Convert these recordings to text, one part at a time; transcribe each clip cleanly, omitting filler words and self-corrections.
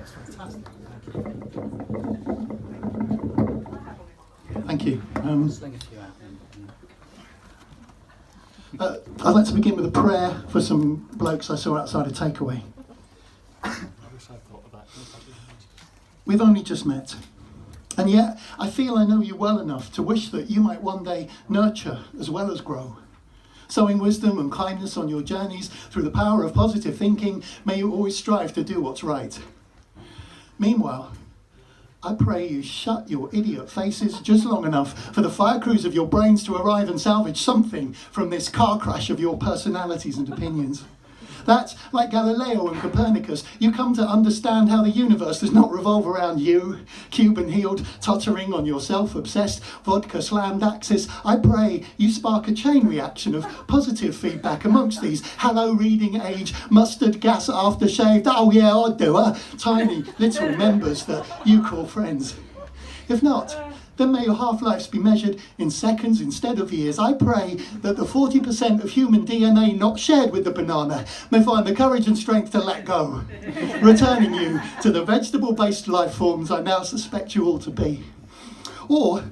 It's fantastic. Thank you. Sling a few out. I'd like to begin with a prayer for some blokes I saw outside a takeaway. I wish I'd thought of that. We've only just met, and yet I feel I know you well enough to wish that you might one day nurture as well as grow. Sowing wisdom and kindness on your journeys through the power of positive thinking, may you always strive to do what's right. Meanwhile, I pray you shut your idiot faces just long enough for the fire crews of your brains to arrive and salvage something from this car crash of your personalities and opinions. That, like Galileo and Copernicus, you come to understand how the universe does not revolve around you, Cuban-heeled, tottering on your self-obsessed, vodka-slammed axis. I pray you spark a chain reaction of positive feedback amongst these hello reading age, mustard gas aftershaved, oh yeah, I'll do it, tiny little members that you call friends. If not, then may your half-lives be measured in seconds instead of years. I pray that the 40% of human DNA not shared with the banana may find the courage and strength to let go, returning you to the vegetable-based life forms I now suspect you all to be. Or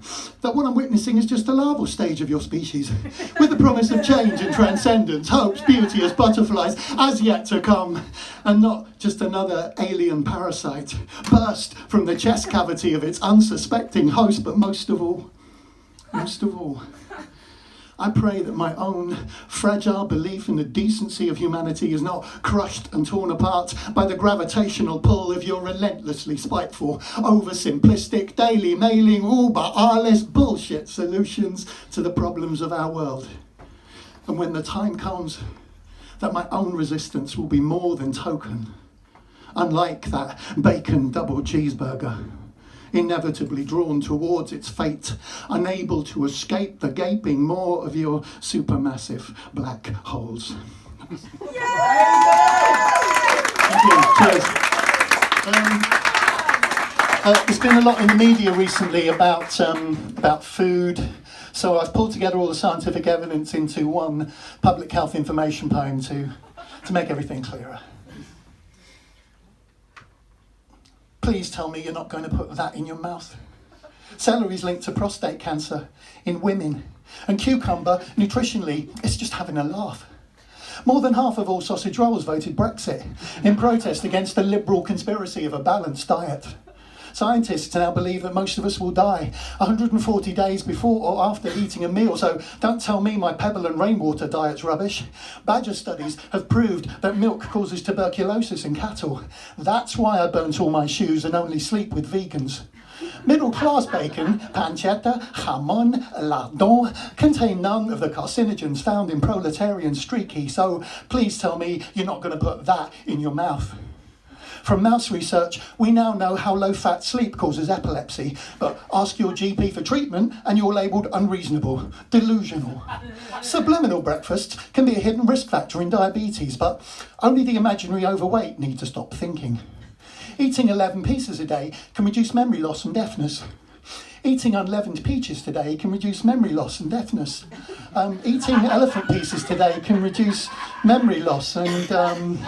that what I'm witnessing is just the larval stage of your species, with the promise of change and transcendence, hopes, beauty as butterflies, as yet to come, and not just another alien parasite, burst from the chest cavity of its unsuspecting host, but most of all, I pray that my own fragile belief in the decency of humanity is not crushed and torn apart by the gravitational pull of your relentlessly spiteful, oversimplistic, daily mailing, uber-arless bullshit solutions to the problems of our world. And when the time comes, that my own resistance will be more than token, unlike that bacon double cheeseburger, inevitably drawn towards its fate, unable to escape the gaping maw of your supermassive black holes. Thank you. Cheers. There's been a lot in the media recently about food, so I've pulled together all the scientific evidence into one public health information poem to make everything clearer. Please tell me you're not going to put that in your mouth. Celery's linked to prostate cancer in women. And cucumber, nutritionally, it's just having a laugh. More than half of all sausage rolls voted Brexit in protest against the liberal conspiracy of a balanced diet. Scientists now believe that most of us will die 140 days before or after eating a meal, so don't tell me my pebble and rainwater diet's rubbish. Badger studies have proved that milk causes tuberculosis in cattle. That's why I burnt all my shoes and only sleep with vegans. Middle-class bacon, pancetta, jamon, lardon, contain none of the carcinogens found in proletarian streaky, so please tell me you're not going to put that in your mouth. From mouse research, we now know how low-fat sleep causes epilepsy, but ask your GP for treatment and you're labelled unreasonable, delusional. Subliminal breakfasts can be a hidden risk factor in diabetes, but only the imaginary overweight need to stop thinking. Eating 11 pieces a day can reduce memory loss and deafness. Eating unleavened peaches today can reduce memory loss and deafness. Eating elephant pieces today can reduce memory loss and...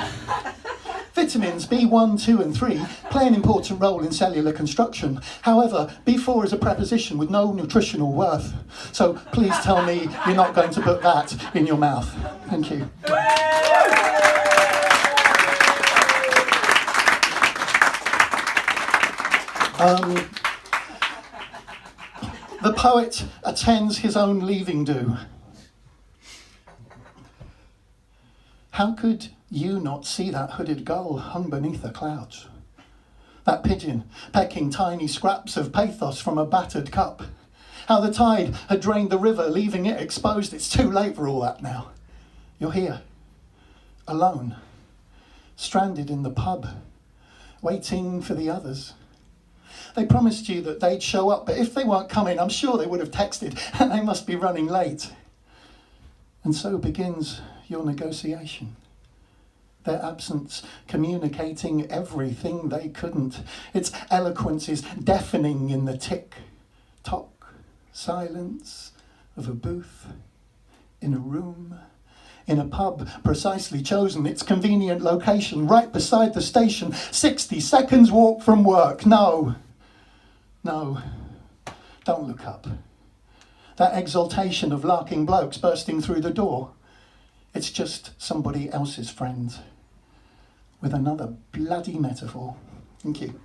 Vitamins B1, 2 and 3 play an important role in cellular construction. However, B4 is a preposition with no nutritional worth. So please tell me you're not going to put that in your mouth. Thank you. The poet attends his own leaving do. How could you not see that hooded gull hung beneath the clouds? That pigeon pecking tiny scraps of pathos from a battered cup. How the tide had drained the river, leaving it exposed. It's too late for all that now. You're here, alone, stranded in the pub, waiting for the others. They promised you that they'd show up, but if they weren't coming, I'm sure they would have texted, and they must be running late. And so begins your negotiation. Their absence communicating everything they couldn't. Its eloquence is deafening in the tick-tock silence of a booth in a room in a pub precisely chosen, its convenient location right beside the station, 60 seconds walk from work. No, don't look up. That exaltation of larking blokes bursting through the door, it's just somebody else's friend with another bloody metaphor. Thank you.